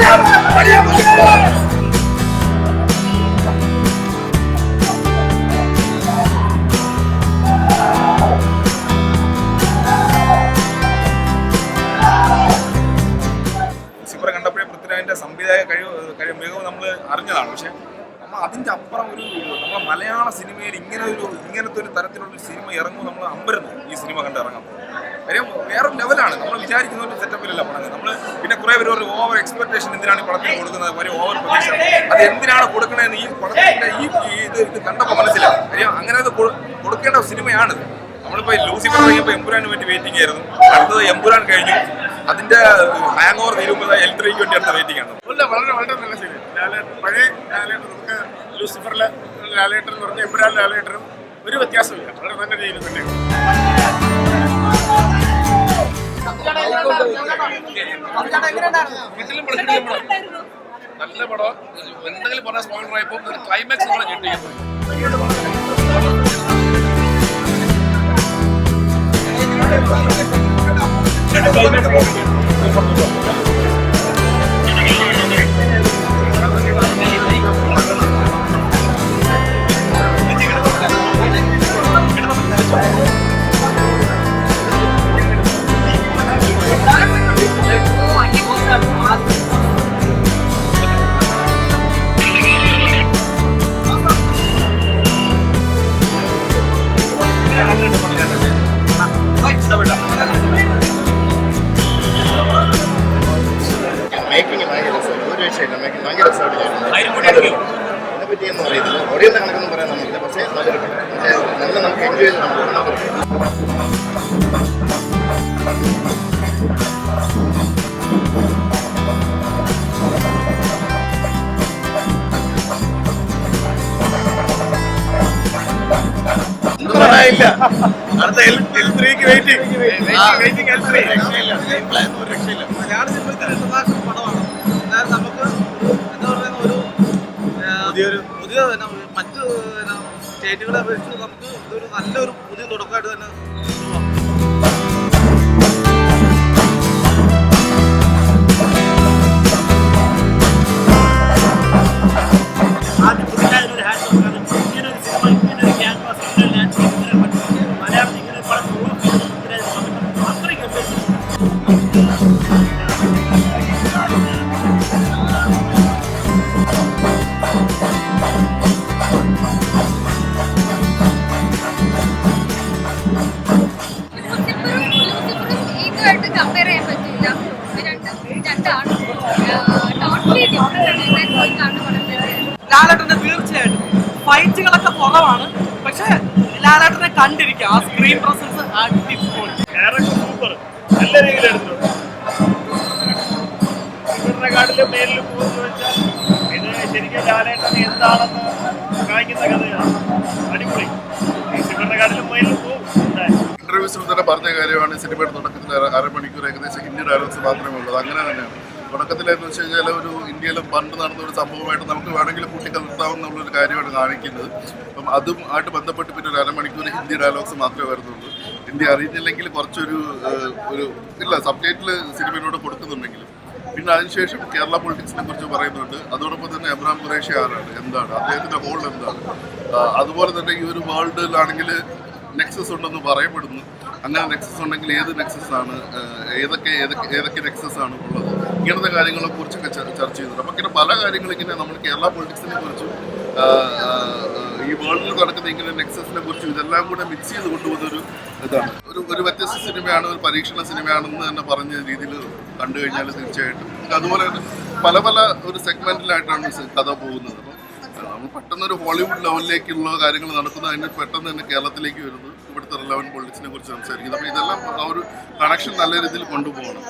Lucifer കണ്ടപ്പോഴേ പൃഥ്വിരാജിന്റെ സംവിധായക മികവ് നമ്മൾ അറിഞ്ഞതാണ്. പക്ഷെ നമ്മൾ അതിൻ്റെ അപ്പുറം നമ്മുടെ മലയാള സിനിമയിൽ ഇങ്ങനത്തെ ഒരു തരത്തിലുള്ള സിനിമ ഇറങ്ങും നമ്മൾ അമ്പരന്നു. ഈ സിനിമ കണ്ട് ഇറങ്ങാം കാര്യം വേറെ ലെവലാണ്. നമ്മൾ വിചാരിക്കുന്ന ഒരു സെറ്റപ്പിലല്ല പടങ്ങൾ. നമ്മൾ പിന്നെ കുറേ പേര് ഒരു ഓവർ എക്സ്പെക്ടേഷൻ എന്തിനാണ് ഈ പടത്തിന് കൊടുക്കുന്നത്, ഒരു ഓവർ പ്രതീക്ഷ അത് എന്തിനാണ് കൊടുക്കണതെന്ന് ഈ പടത്തിന്റെ ഇത് കണ്ടപ്പോൾ മനസ്സിലാവും. കാര്യം അങ്ങനെ അത് കൊടുക്കേണ്ട സിനിമയാണ്. നമ്മളിപ്പോൾ ലൂസിഫർ കഴിഞ്ഞപ്പോൾ എമ്പുരാന് വേണ്ടി വെയിറ്റിംഗ് ആയിരുന്നു. അടുത്തത് എമ്പുരാൻ കഴിഞ്ഞു, അതിന്റെ ഹാങ് ഓവർ തീരുമ്പോൾ L3ക്ക് വേണ്ടി അടുത്ത വെയിറ്റിംഗ് ആണ്. വളരെ വളരെ നല്ല സിനിമ. പഴയ ലാലേട്ടൻ, നമുക്ക് ലൂസിഫറിലെ ലാലേട്ടൻ എന്ന് പറഞ്ഞ എമ്പുരാൻ ലാലേട്ടനും ഒരു വ്യത്യാസമില്ല. വളരെ നല്ല രീതിയിൽ തന്നെ നല്ല പടം. എന്തെങ്കിലും പറഞ്ഞ സ്പോയിലർ ആയപ്പോൾ ക്ലൈമാക്സ് നമ്മളെ ഞെട്ടിക്കുന്നു. മേക്കിംഗ് ഭയങ്കര രസമാണ്. ഒരു രക്ഷയില്ല, മേക്കിംഗ് ഭയങ്കര രസമായിട്ട് ഇതിനെപ്പറ്റി ഒന്നും അറിയത്തില്ല. ഓടിയുടെ കണക്കൊന്നും പറയാൻ നമുക്കില്ല. പക്ഷേ നല്ലൊരു പടം, നല്ല നമുക്ക് എൻജോയ് ചെയ്ത് നമുക്ക് ഇല്ല. അടുത്ത L3ക്ക് വെയിറ്റിംഗ്. രക്ഷയില്ല. മലയാള സിനിമത്തിൽ ഇന്റർനാഷണൽ പടമാണ്. അതായത് നമുക്ക് എന്താ പറയുന്ന പുതിയ മറ്റ് സ്റ്റേറ്റുകളെ അപേക്ഷിച്ച് നമുക്ക് ഇതൊരു നല്ലൊരു പുതിയ തുടക്കമായിട്ട് തന്നെ കമ്പയർ ചെയ്യാൻ പറ്റില്ല. ലാലേട്ടന്റെ തീർച്ചയായിട്ടും ഫൈറ്റുകളൊക്കെ കുറവാണ്, പക്ഷെ ലാലേട്ടനെ കണ്ടിരിക്കുക. ആ സ്ക്രീൻ പ്രസൻസ് അടിപൊളി. സൂപ്പർ, നല്ല രീതിയിൽ എടുത്തിട്ടുണ്ട്. ഇവരുടെ കാട്ടിലും മേലിലും പോകുന്നു വെച്ചാൽ ഇത് ശരിക്കും ലാലേട്ടൻ എന്താണെന്ന് കാണിക്കുന്ന കഥയാണ്. അടിപൊളി. ഇവരുടെ കാട്ടിലും മേലിലും പോകും. ഇന്റർവ്യൂസിൽ തന്നെ പറഞ്ഞ കാര്യമാണ്, സിനിമയുടെ തുടക്കത്തിൽ അരമണിക്കൂർ ഏകദേശം ഹിന്ദി ഡയലോഗ്സ് മാത്രമേ ഉള്ളത്. അങ്ങനെ തന്നെയാണ് തുടക്കത്തിലെന്ന് വെച്ച് കഴിഞ്ഞാൽ ഒരു ഇന്ത്യയിലും പണ്ട് നടന്ന ഒരു സംഭവമായിട്ട് നമുക്ക് വേണമെങ്കിൽ കൂട്ടിക്കലർത്താവുന്നുള്ളൊരു കാര്യമാണ് കാണിക്കുന്നത്. അപ്പം അതുമായിട്ട് ബന്ധപ്പെട്ട് പിന്നെ ഒരു അരമണിക്കൂർ ഹിന്ദി ഡയലോഗ്സ് മാത്രമേ വരുന്നുള്ളൂ. ഹിന്ദി അറിയിച്ചില്ലെങ്കിൽ കുറച്ചൊരു ഇല്ല സബ് ടൈറ്റിൽ സിനിമയിലൂടെ കൊടുക്കുന്നുണ്ടെങ്കിലും പിന്നെ അതിനുശേഷം കേരള പൊളിറ്റിക്സിനെ കുറിച്ച് പറയുന്നുണ്ട്. അതോടൊപ്പം തന്നെ എബ്രഹാം ഖുറേഷി ആരാണ്, എന്താണ് അദ്ദേഹത്തിൻ്റെ ഹോൾ എന്താണ്, അതുപോലെ തന്നെ ഈ ഒരു വേൾഡിലാണെങ്കിൽ നെക്സസ് ഉണ്ടെന്ന് പറയപ്പെടുന്നു. അങ്ങനെ നെക്സസ് ഉണ്ടെങ്കിൽ ഏത് നെക്സസ് ആണ്, ഏതൊക്കെ നെക്സസ് ആണ് ഉള്ളത്, ഇങ്ങനത്തെ കാര്യങ്ങളെ കുറിച്ചൊക്കെ ചർച്ച ചെയ്തിട്ടുണ്ട്. അപ്പം ഇങ്ങനെ പല കാര്യങ്ങളും ഇങ്ങനെ നമ്മൾ കേരള പൊളിറ്റിക്സിനെ കുറിച്ചും ഈ വേൾഡിൽ നടക്കുന്ന ഇങ്ങനെ നെക്സസിനെ കുറിച്ചും ഇതെല്ലാം കൂടെ മിക്സ് ചെയ്ത് കൊണ്ടുപോകുന്നൊരു ഇതാണ്. ഒരു വ്യത്യസ്ത സിനിമയാണ്, ഒരു പരീക്ഷണ സിനിമയാണെന്ന് തന്നെ പറഞ്ഞ രീതിയിൽ കണ്ടു കഴിഞ്ഞാൽ തീർച്ചയായിട്ടും അതുപോലെ തന്നെ പല ഒരു സെഗ്മെന്റിലായിട്ടാണ് കഥ പോകുന്നത്. അപ്പം നമ്മൾ പെട്ടെന്നൊരു ഹോളിവുഡ് ലെവലിലേക്കുള്ള കാര്യങ്ങൾ നടക്കുന്നത്, അതിന് പെട്ടെന്ന് തന്നെ കേരളത്തിലേക്ക് വരുന്നത്, ഇവിടുത്തെ റിലവൻറ്റ് പൊളിറ്റിക്സിനെ കുറിച്ച് സംസാരിക്കുന്നത്. അപ്പോൾ ഇതെല്ലാം ആ ഒരു കണക്ഷൻ നല്ല രീതിയിൽ കൊണ്ടുപോകണം.